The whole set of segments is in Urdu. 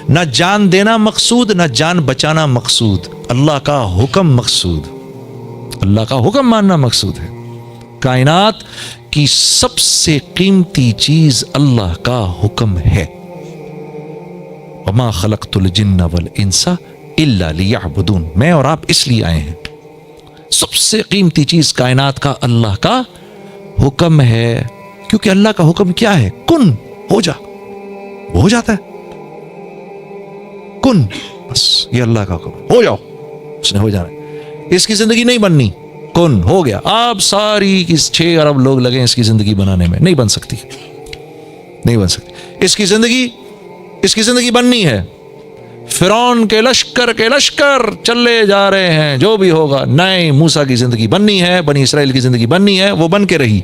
نہ جان دینا مقصود، نہ جان بچانا مقصود، اللہ کا حکم مقصود، اللہ کا حکم ماننا مقصود ہے۔ کائنات کی سب سے قیمتی چیز اللہ کا حکم ہے۔ وما خلقت الجن والانس الا لیعبدون، میں اور آپ اس لیے آئے ہیں، سب سے قیمتی چیز کائنات کا اللہ کا حکم ہے، کیونکہ اللہ کا حکم کیا ہے؟ کن، ہو جا، وہ ہو جاتا ہے، کن، بس یہ اللہ کا حکم، ہو جاؤ، اس نے ہو جانا ہے۔ اس کی زندگی نہیں بننی، کن، ہو گیا۔ آپ ساری 6 ارب لوگ لگے اس کی زندگی بنانے میں، نہیں بن سکتی، نہیں بن سکتی۔ اس کی زندگی بننی ہے۔ فرعون کے لشکر چلے جا رہے ہیں، جو بھی ہوگا، نئے موسیٰ کی زندگی بننی ہے، بنی اسرائیل کی زندگی بننی ہے، وہ بن کے رہی،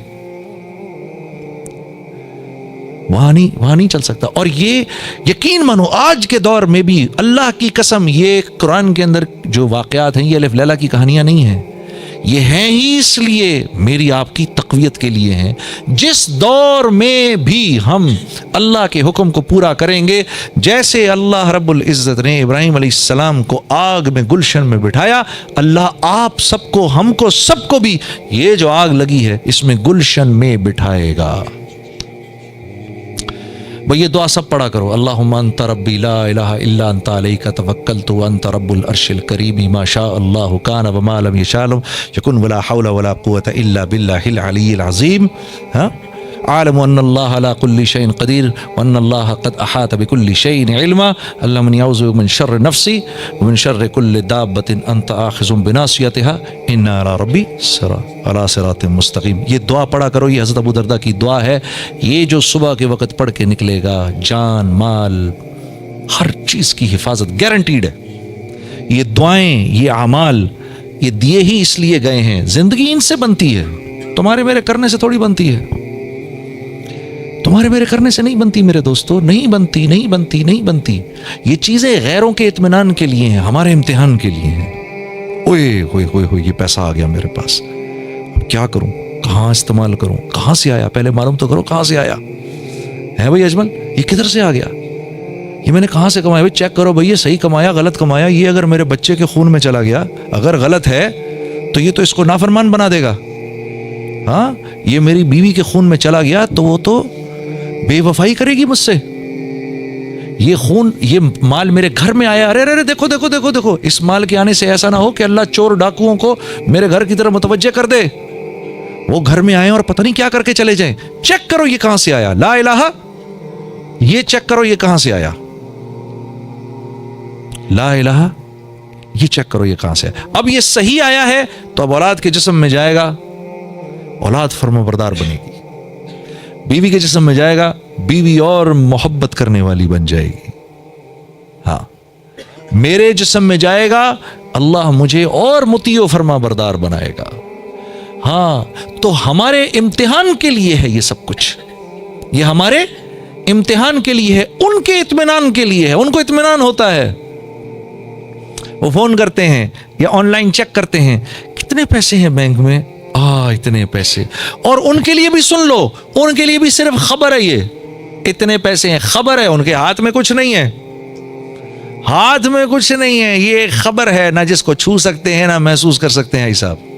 وہاں نہیں چل سکتا۔ اور یہ یقین مانو آج کے دور میں بھی، اللہ کی قسم، یہ قرآن کے اندر جو واقعات ہیں یہ الف لیلا کی کہانیاں نہیں ہیں، یہ ہیں ہی اس لیے میری آپ کی تقویت کے لیے ہیں۔ جس دور میں بھی ہم اللہ کے حکم کو پورا کریں گے، جیسے اللہ رب العزت نے ابراہیم علیہ السلام کو آگ میں گلشن میں بٹھایا، اللہ آپ سب کو، ہم کو، سب کو بھی یہ جو آگ لگی ہے اس میں گلشن میں بٹھائے گا۔ یہ دعا سب پڑھا کرو، اللہم انت ربی لا الہ الا انت علیک توکلت وانت رب العرش الکریم ما شاء اللہ کان وما لم یشاء لم یکن ولا حول ولا قوة الا باللہ العلی العظیم۔ عالم ان اللہ علی کل شیء قدیر وان اللہ قد احاط بكل شیء علما، اللہم انی اعوذ بک من شر نفسی ومن شر کل دابۃ انت آخذ بناصیتها ان علی ربی علی صراط مستقیم۔ یہ دعا پڑھا کرو، یہ حضرت ابو درداء کی دعا ہے۔ یہ جو صبح کے وقت پڑھ کے نکلے گا، جان مال ہر چیز کی حفاظت گارنٹیڈ ہے۔ یہ دعائیں، یہ اعمال، یہ دیے ہی اس لیے گئے ہیں، زندگی ان سے بنتی ہے، تمہارے میرے کرنے سے تھوڑی بنتی ہے، تمہارے میرے کرنے سے نہیں بنتی میرے دوستو، نہیں بنتی، نہیں بنتی، نہیں بنتی۔ یہ چیزیں غیروں کے اطمینان کے لیے ہیں، ہمارے امتحان کے لیے ہیں۔ اوئے ہوئے ہوئے ہوئے، یہ پیسہ آ گیا میرے پاس، اب کیا کروں، کہاں استعمال کروں، کہاں سے آیا، پہلے معلوم تو کرو کہاں سے آیا ہے بھائی اجمل، یہ کدھر سے آ گیا، یہ میں نے کہاں سے کمایا، بھائی چیک کرو بھائی، یہ صحیح کمایا غلط کمایا، یہ اگر میرے بچے کے خون میں چلا گیا، اگر غلط ہے تو یہ تو اس کو نافرمان بنا دے گا، ہاں، یہ میری بیوی کے خون میں چلا گیا تو وہ تو بے وفائی کرے گی مجھ سے، یہ خون، یہ مال میرے گھر میں آیا، ارے ارے دیکھو دیکھو دیکھو دیکھو، اس مال کے آنے سے ایسا نہ ہو کہ اللہ چور ڈاکوؤں کو میرے گھر کی طرف متوجہ کر دے، وہ گھر میں آئے اور پتہ نہیں کیا کر کے چلے جائیں۔ چیک کرو یہ کہاں سے آیا، لا الہ، یہ چیک کرو یہ کہاں سے آیا، لا الہ، یہ چیک کرو یہ کہاں سے آیا۔ اب یہ صحیح آیا ہے تو اب اولاد کے جسم میں جائے گا، اولاد فرما بردار بنے گی، بیوی کے جسم میں جائے گا، بیوی اور محبت کرنے والی بن جائے گی، ہاں، میرے جسم میں جائے گا، اللہ مجھے اور مطیع و فرما بردار بنائے گا، ہاں۔ تو ہمارے امتحان کے لیے ہے یہ سب کچھ، یہ ہمارے امتحان کے لیے ہے، ان کے اطمینان کے لیے ہے، ان کو اطمینان ہوتا ہے، وہ فون کرتے ہیں یا آن لائن چیک کرتے ہیں، کتنے پیسے ہیں بینک میں، اتنے پیسے، اور ان کے لیے بھی سن لو، ان کے لیے بھی صرف خبر ہے، یہ اتنے پیسے ہیں، خبر ہے، ان کے ہاتھ میں کچھ نہیں ہے، ہاتھ میں کچھ نہیں ہے، یہ ایک خبر ہے، نہ جس کو چھو سکتے ہیں نہ محسوس کر سکتے ہیں صاحب،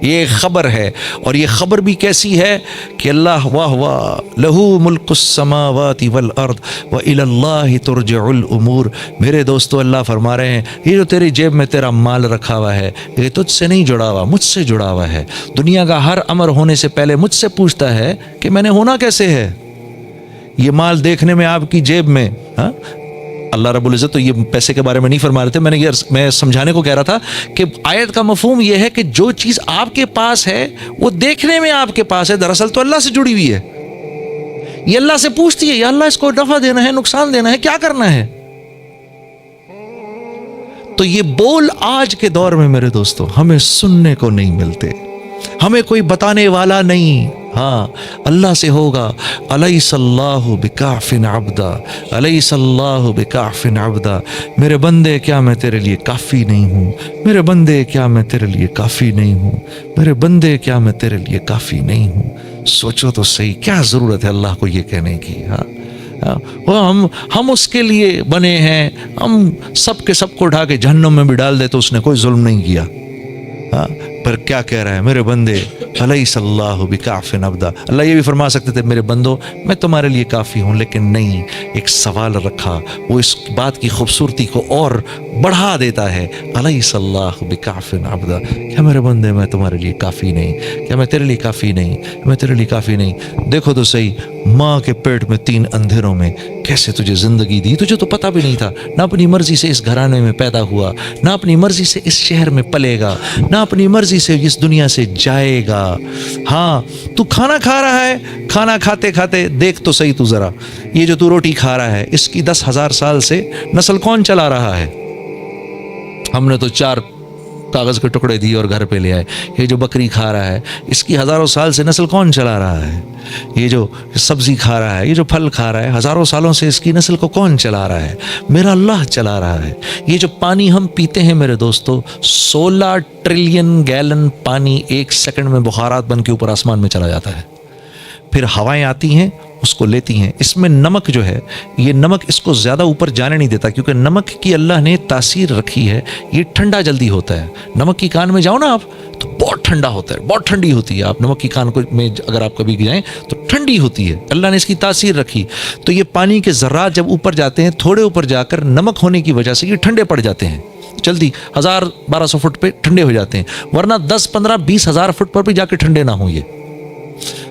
یہ ایک خبر ہے، اور یہ خبر بھی کیسی ہے کہ اللہ واہ واہ لہو ملک السماوات والارض والى اللہ ترجع الامور۔ میرے دوستو، اللہ فرما رہے ہیں یہ جو تیری جیب میں تیرا مال رکھا ہوا ہے، یہ تجھ سے نہیں جڑا ہوا، مجھ سے جڑا ہوا ہے، دنیا کا ہر امر ہونے سے پہلے مجھ سے پوچھتا ہے کہ میں نے ہونا کیسے ہے۔ یہ مال دیکھنے میں آپ کی جیب میں، ہاں، اللہ رب العزت تو یہ پیسے کے بارے میں نہیں فرما رہے تھے، میں سمجھانے کو کہہ رہا تھا کہ آیت کا مفہوم یہ ہے کہ جو چیز آپ کے پاس ہے وہ دیکھنے میں آپ کے پاس ہے، دراصل تو اللہ سے جڑی ہوئی ہے، یہ اللہ سے پوچھتی ہے، یا اللہ اس کو نفع دینا ہے، نقصان دینا ہے، کیا کرنا ہے۔ تو یہ بول آج کے دور میں میرے دوستو ہمیں سننے کو نہیں ملتے، ہمیں کوئی بتانے والا نہیں، ہاں، اللہ سے ہوگا، الیس اللہ بکاف عبدا، الیس اللہ بکاف عبدا، میرے بندے کیا میں تیرے لیے کافی نہیں ہوں، میرے بندے کیا میں تیرے لیے کافی نہیں ہوں، میرے بندے کیا میں تیرے لیے کافی نہیں ہوں۔ سوچو تو صحیح، کیا ضرورت ہے اللہ کو یہ کہنے کی، ہاں، ہم اس کے لیے بنے ہیں, ہم سب کے سب کو اٹھا کے جہنم میں بھی ڈال دے تو اس نے کوئی ظلم نہیں کیا. پر کیا کہہ رہا ہے, میرے بندے الیس اللہ بکاف عبدا. اللہ یہ بھی فرما سکتے تھے میرے بندو میں تمہارے لیے کافی ہوں, لیکن نہیں, ایک سوال رکھا, وہ اس بات کی خوبصورتی کو اور بڑھا دیتا ہے. الیس اللہ بکاف عبدا, کیا میرے بندے میں تمہارے لیے کافی نہیں, کیا میں تیرے لیے کافی نہیں, میں تیرے لیے کافی نہیں. دیکھو تو صحیح, ماں کے پیٹ میں 3 اندھیروں میں کیسے تجھے زندگی دی, تجھے تو پتہ بھی نہیں تھا, نہ اپنی مرضی سے اس گھرانے میں پیدا ہوا, نہ اپنی مرضی سے اس شہر میں پلے گا, نہ اپنی مرضی سے اس دنیا سے جائے گا. ہاں تو کھانا کھا رہا ہے, کھانا کھاتے کھاتے دیکھ تو صحیح تو ذرا, یہ جو تو روٹی کھا رہا ہے اس کی 10,000 سال سے نسل کون چلا رہا ہے؟ ہم نے تو 4 کاغذ کے ٹکڑے دیے اور گھر پہ لے آئے. یہ جو بکری کھا رہا ہے اس کی ہزاروں سال سے نسل کون چلا رہا ہے؟ یہ جو سبزی کھا رہا ہے, یہ جو پھل کھا رہا ہے, ہزاروں سالوں سے اس کی نسل کو کون چلا رہا ہے؟ میرا اللہ چلا رہا ہے. یہ جو پانی ہم پیتے ہیں میرے دوستو, 16 ٹریلین گیلن پانی 1 سیکنڈ میں بخارات بن کے اوپر آسمان میں چلا جاتا ہے. پھر ہوائیں آتی ہیں اس کو لیتی ہیں. اس میں نمک جو ہے, یہ نمک اس کو زیادہ اوپر جانے نہیں دیتا, کیونکہ نمک کی اللہ نے تاثیر رکھی ہے, یہ ٹھنڈا جلدی ہوتا ہے. نمک کی کان میں جاؤ نا آپ تو بہت ٹھنڈا ہوتا ہے, بہت ٹھنڈی ہوتی ہے. آپ نمک کی کان میں اگر آپ کبھی جائیں تو ٹھنڈی ہوتی ہے, اللہ نے اس کی تاثیر رکھی. تو یہ پانی کے ذرات جب اوپر جاتے ہیں, تھوڑے اوپر جا کر نمک ہونے کی وجہ سے یہ ٹھنڈے پڑ جاتے ہیں, جلدی 1000-1200 فٹ پہ ٹھنڈے ہو جاتے ہیں, ورنہ 10-15-20 ہزار فٹ پر بھی جا کے ٹھنڈے نہ ہوں. یہ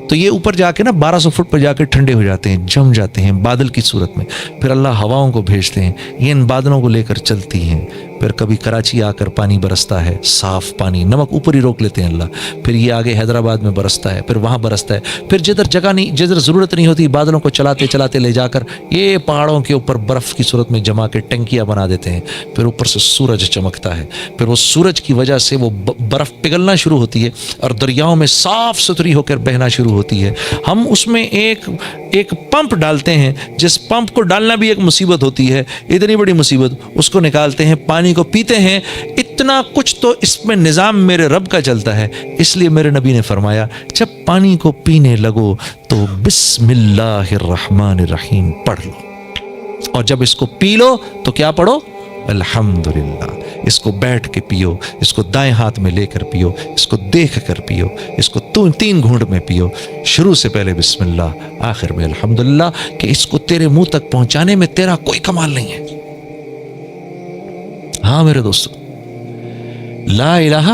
تو یہ اوپر جا کے نا 1200 فٹ پر جا کے ٹھنڈے ہو جاتے ہیں, جم جاتے ہیں بادل کی صورت میں. پھر اللہ ہواؤں کو بھیجتے ہیں, یہ ان بادلوں کو لے کر چلتی ہیں. پھر کبھی کراچی آ کر پانی برستا ہے, صاف پانی, نمک اوپر ہی روک لیتے ہیں اللہ. پھر یہ آگے حیدرآباد میں برستا ہے, پھر وہاں برستا ہے. پھر جدھر جگہ نہیں, جدھر ضرورت نہیں ہوتی, بادلوں کو چلاتے چلاتے لے جا کر یہ پہاڑوں کے اوپر برف کی صورت میں جما کے ٹنکیاں بنا دیتے ہیں. پھر اوپر سے سورج چمکتا ہے, پھر وہ سورج کی وجہ سے وہ برف پگھلنا شروع ہوتی ہے اور دریاؤں میں صاف ستھری ہو کر بہنا شروع ہوتی ہے. ہم اس میں ایک پمپ ڈالتے ہیں, جس پمپ کو ڈالنا بھی ایک مصیبت ہوتی ہے, اتنی بڑی مصیبت. اس کو نکالتے ہیں, پانی کو پیتے ہیں. اتنا کچھ تو اس میں نظام میرے رب کا چلتا ہے. اس لیے میرے نبی نے فرمایا, جب پانی کو پینے لگو تو بسم اللہ الرحمن الرحیم پڑھ لو, اور جب اس کو پی لو تو کیا پڑھو؟ الحمدللہ. اس کو بیٹھ کے پیو, اس کو دائیں ہاتھ میں لے کر پیو, اس کو دیکھ کر پیو, اس کو 3 گھونٹ میں پیو. شروع سے پہلے بسم اللہ, آخر میں الحمدللہ, کہ اس کو تیرے منہ تک پہنچانے میں تیرا کوئی کمال نہیں ہے. ہاں میرے دوستو, لا الہ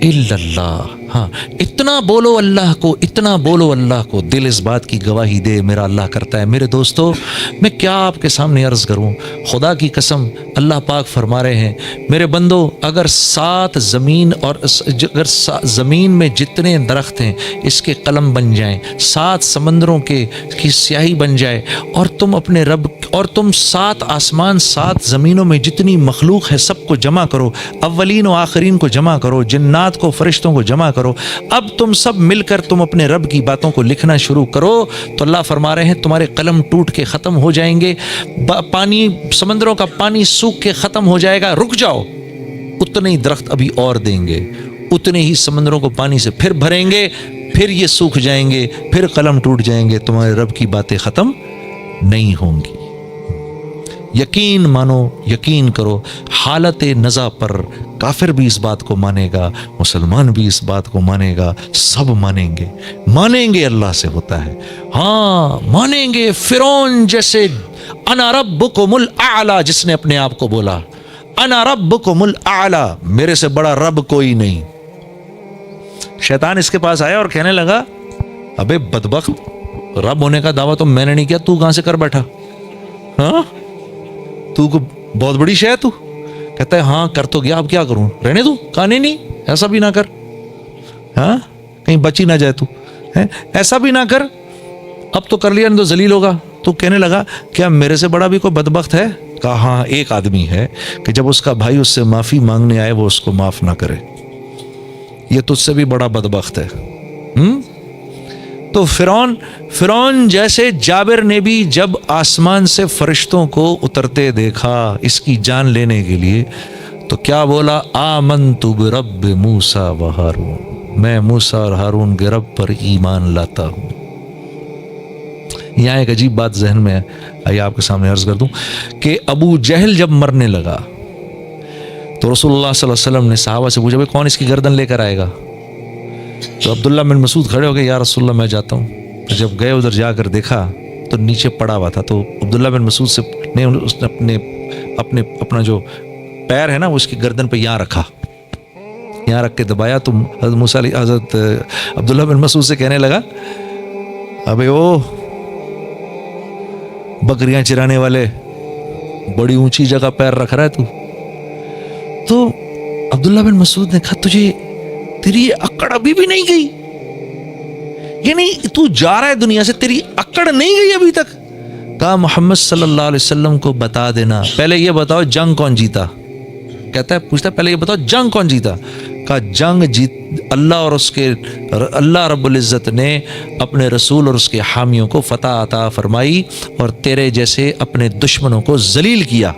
الا اللہ. ہاں, اتنا بولو اللہ کو, اتنا بولو اللہ کو, دل اس بات کی گواہی دے میرا اللہ کرتا ہے. میرے دوستو, میں کیا آپ کے سامنے عرض کروں, خدا کی قسم اللہ پاک فرما رہے ہیں, میرے بندو, اگر 7 زمین اور اگر زمین میں جتنے درخت ہیں اس کے قلم بن جائیں, 7 سمندروں کی سیاہی بن جائے, اور تم اپنے رب, اور تم 7 آسمان 7 زمینوں میں جتنی مخلوق ہے سب کو جمع کرو, اولین و آخرین کو جمع کرو, جنات کو, فرشتوں کو جمع کرو, اب تم سب مل کر تم اپنے رب کی باتوں کو لکھنا شروع کرو, تو اللہ فرما رہے ہیں تمہارے قلم ٹوٹ کے ختم ہو جائیں گے. پانی, سمندروں کا پانی سوکھ کے ختم ہو جائے گا. رک جاؤ, اتنے ہی درخت ابھی اور دیں گے, اتنے ہی سمندروں کو پانی سے پھر بھریں گے, پھر یہ سوکھ جائیں گے, پھر قلم ٹوٹ جائیں گے, تمہارے رب کی باتیں ختم نہیں ہوں گی. یقین مانو, یقین کرو, حالت نزا پر کافر بھی اس بات کو مانے گا, مسلمان بھی اس بات کو مانے گا, سب مانیں گے. مانیں گے اللہ سے ہوتا ہے. ہاں مانیں گے. فرعون جیسے انا ربکم الاعلی, جس نے اپنے آپ کو بولا انا ربکم الاعلی, میرے سے بڑا رب کوئی نہیں. شیطان اس کے پاس آیا اور کہنے لگا, ابے بدبخت, رب ہونے کا دعویٰ تو میں نے نہیں کیا, تو کہاں سے کر بیٹھا؟ ہاں, تو کو بہت بڑی شے ہے تو. کہتا ہے ہاں کر تو گیا, اب کیا کروں, رہنے دوں, کہانی نہیں, ایسا بھی نہ کر, ہاں کہیں بچی نہ جائے تو, ایسا بھی نہ کر, اب تو کر لیا نہیں تو ذلیل ہوگا. تو کہنے لگا کیا میرے سے بڑا بھی کوئی بدبخت ہے؟ کہا ہاں, ایک آدمی ہے کہ جب اس کا بھائی اس سے معافی مانگنے آئے وہ اس کو معاف نہ کرے, یہ تجھ سے بھی بڑا بدبخت ہے. تو فرعون جیسے جابر نے بھی جب آسمان سے فرشتوں کو اترتے دیکھا اس کی جان لینے کے لیے, تو کیا بولا؟ آمنت برب موسیٰ و ہارون, میں موسیٰ اور ہارون کے رب پر ایمان لاتا ہوں. یہاں ایک عجیب بات ذہن میں ہے، آئیے آپ کے سامنے عرض کر دوں کہ ابو جہل جب مرنے لگا تو رسول اللہ صلی اللہ علیہ وسلم نے صحابہ سے پوچھا بھائی کون اس کی گردن لے کر آئے گا؟ تو عبداللہ بن مسعود کھڑے ہو گئے، یا رسول اللہ میں جاتا ہوں. تو جب گئے ادھر جا کر دیکھا تو نیچے پڑا ہوا تھا. تو عبداللہ بن مسعود سے نے اس نے اپنا جو پیر ہے نا وہ اس کی گردن پہ یہاں رکھا، یہاں رکھ کے دبایا. تو حضرت موسیٰ حضرت عبداللہ بن مسعود سے کہنے لگا ابے او بکریاں چرانے والے، بڑی اونچی جگہ پیر رکھ رہا ہے تو عبداللہ بن مسعود نے کہا تجھے تیری یہ اکڑ ابھی بھی نہیں گئی؟ یعنی تو جا رہا ہے دنیا سے، تیری اکڑ نہیں گئی ابھی تک؟ کہا محمد صلی اللہ علیہ وسلم کو بتا دینا، پہلے یہ بتاؤ جنگ کون جیتا؟ کہتا ہے پوچھتا ہے پہلے یہ بتاؤ جنگ کون جیتا؟ کہا جنگ اللہ رب العزت نے اپنے رسول اور اس کے حامیوں کو فتح عطا فرمائی اور تیرے جیسے اپنے دشمنوں کو ذلیل کیا.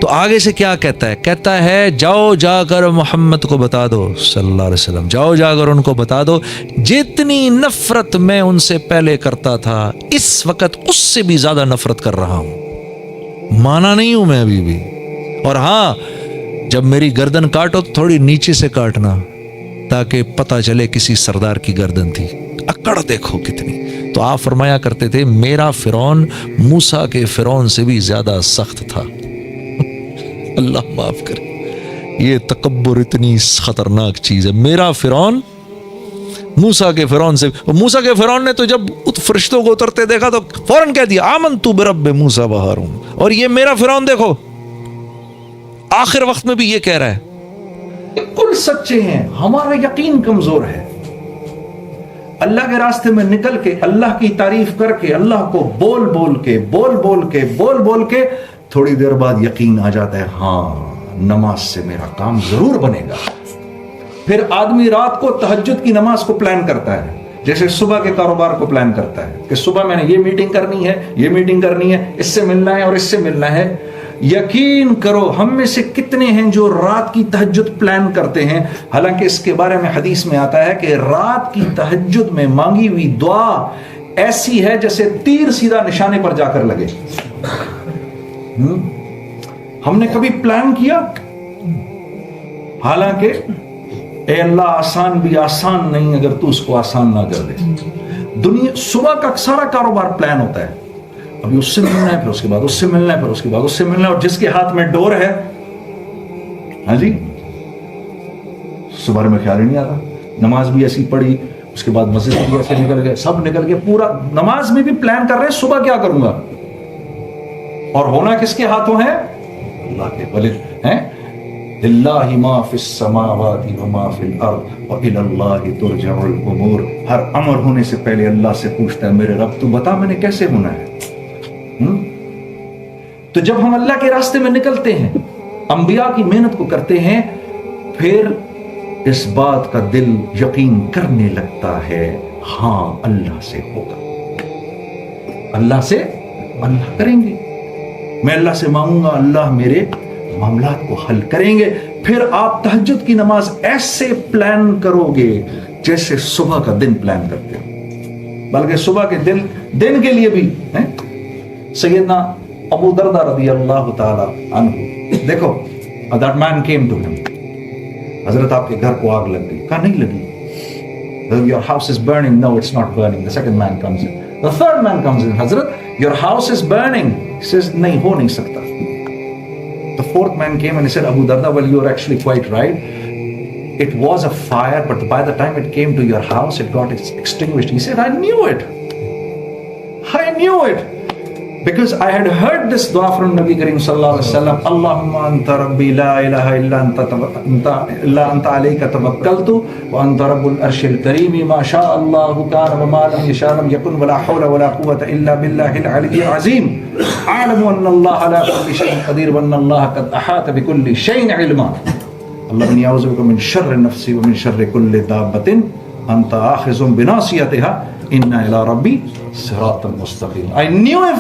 تو آگے سے کیا کہتا ہے؟ کہتا ہے جاؤ جا کر محمد کو بتا دو صلی اللہ علیہ وسلم، جاؤ جا کر ان کو بتا دو جتنی نفرت میں ان سے پہلے کرتا تھا اس وقت اس سے بھی زیادہ نفرت کر رہا ہوں، مانا نہیں ہوں میں ابھی بھی. اور ہاں جب میری گردن کاٹو تو تھوڑی نیچے سے کاٹنا تاکہ پتہ چلے کسی سردار کی گردن تھی. اکڑ دیکھو کتنی. تو آپ فرمایا کرتے تھے میرا فرعون موسیٰ کے فرعون سے بھی زیادہ سخت تھا. اللہ معاف کرے، یہ تکبر اتنی خطرناک چیز ہے. میرا فرعون موسیٰ کے فرعون سے، موسیٰ کے فرعون نے تو جب فرشتوں کو اترتے دیکھا تو فوراً کہہ دیا آمنت برب موسیٰ وہارون. اور یہ میرا فرعون دیکھو آخر وقت میں بھی یہ کہہ رہا ہے بالکل سچے ہیں، ہمارا یقین کمزور ہے. اللہ کے راستے میں نکل کے اللہ کی تعریف کر کے اللہ کو بول بول کے تھوڑی دیر بعد یقین آ جاتا ہے ہاں نماز سے میرا کام ضرور بنے گا. پھر آدمی رات کو تہجد کی نماز کو پلان کرتا ہے جیسے صبح کے کاروبار کو پلان کرتا ہے کہ صبح میں نے یہ میٹنگ کرنی ہے، یہ میٹنگ کرنی ہے، اس سے ملنا ہے اور اس سے ملنا ہے. یقین کرو ہم میں سے کتنے ہیں جو رات کی تہجد پلان کرتے ہیں، حالانکہ اس کے بارے میں حدیث میں آتا ہے کہ رات کی تہجد میں مانگی ہوئی دعا ایسی ہے جیسے تیر سیدھا نشانے پر جا کر لگے. ہم نے کبھی پلان کیا؟ حالانکہ اے اللہ آسان بھی آسان نہیں اگر تو اس کو آسان نہ کر دے. دنیا صبح کا سارا کاروبار پلان ہوتا ہے، ابھی اس سے ملنا ہے، پھر اس کے بعد اس سے ملنا ہے، پھر اس کے بعد اس سے ملنا ہے. اور جس کے ہاتھ میں ڈور ہے ہاں جی صبح میں خیال ہی نہیں آتا. نماز بھی ایسی پڑھی، اس کے بعد مسجد بھی ایسے نکل گئے، سب نکل گئے. پورا نماز میں بھی پلان کر رہے ہیں صبح کیا کروں گا، اور ہونا کس کے ہاتھوں ہے؟ اللہ کے. بلے ہیں للہ ما فی السماوات وما فی الارض وإلی اللہ ترجع الامور. ہر امر ہونے سے پہلے اللہ سے پوچھتا ہے میرے رب تو بتا میں نے کیسے ہونا ہے. تو جب ہم اللہ کے راستے میں نکلتے ہیں، انبیاء کی محنت کو کرتے ہیں، پھر اس بات کا دل یقین کرنے لگتا ہے ہاں اللہ سے ہوگا، اللہ سے اللہ کریں گے، میں اللہ سے مانگوں گا اللہ میرے معاملات کو حل کریں گے. پھر آپ تہجد کی نماز ایسے پلان کرو گے جیسے صبح کا دن پلان کرتے ہو، بلکہ صبح کے دن کے لیے بھی. سیدنا ابو دردہ رضی اللہ تعالی عنہ، دیکھو that man came to him، حضرت آپ کے گھر کو آگ لگ گئی. کہا نہیں لگی. Your house is burning. No, it's not burning. The second man comes in. The third man comes in. حضرت your house is burning. He says نہیں ہو نہیں سکتا. The fourth man came and he said, Abu Darda, well, you're actually quite right. It was a fire, but by the time it came to your house, it got extinguished. He said, I knew it. I knew it. Because I had heard this dua from Nabi Karim sallallahu alaihi wasallam, Allahumma anta rabbi la ilaha illa anta alayka tawakkaltu wa anta rabbul arshil karim ma sha'a Allahu kana wa ma lam yasha lam yakun wa la hawla wa la quwwata illa billahil aliyyil azim. A'lamu anna Allah ala kulli shay'in qadir wa anna Allah qad ahata bi kulli shay'in ilma. Allahumma a'udhu bika min sharri nafsi wa min sharri kulli dabbatin anta akhizun bi nasiyatiha inna ila rabbi siratan mustaqim. I knew if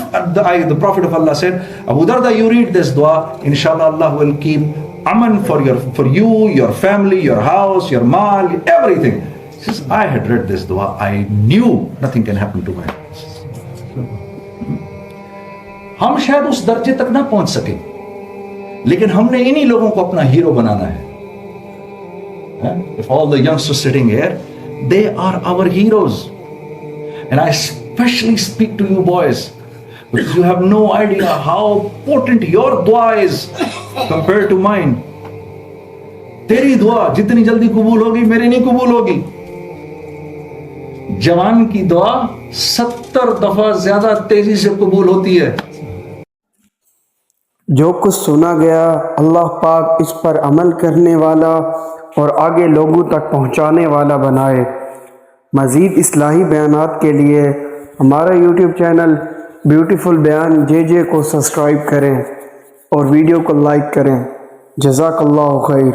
the Prophet of Allah said, Abu Darda, you read this dua, inshallah Allah will keep aman for you, your family, your house, your mal, everything. He says, I had read this dua, I knew nothing can happen to me. ہم شاید اس درجے تک نہ پہنچ سکیں، لیکن ہم نے انہی لوگوں کو اپنا ہیرو بنانا ہے. If all the youngsters sitting here, they are our heroes. And I especially speak to you boys, because you have no idea how potent your dua is compared to mine. تیری دعا جتنی جلدی قبول ہوگی میری نہیں قبول ہوگی. جوان کی دعا 70 دفعہ زیادہ تیزی سے قبول ہوتی ہے. جو کچھ سنا گیا اللہ پاک اس پر عمل کرنے والا اور آگے لوگوں تک پہنچانے والا بنائے. مزید اصلاحی بیانات کے لیے ہمارا یوٹیوب چینل بیوٹیفل بیان JJ کو سبسکرائب کریں اور ویڈیو کو لائک کریں. جزاک اللہ خیر.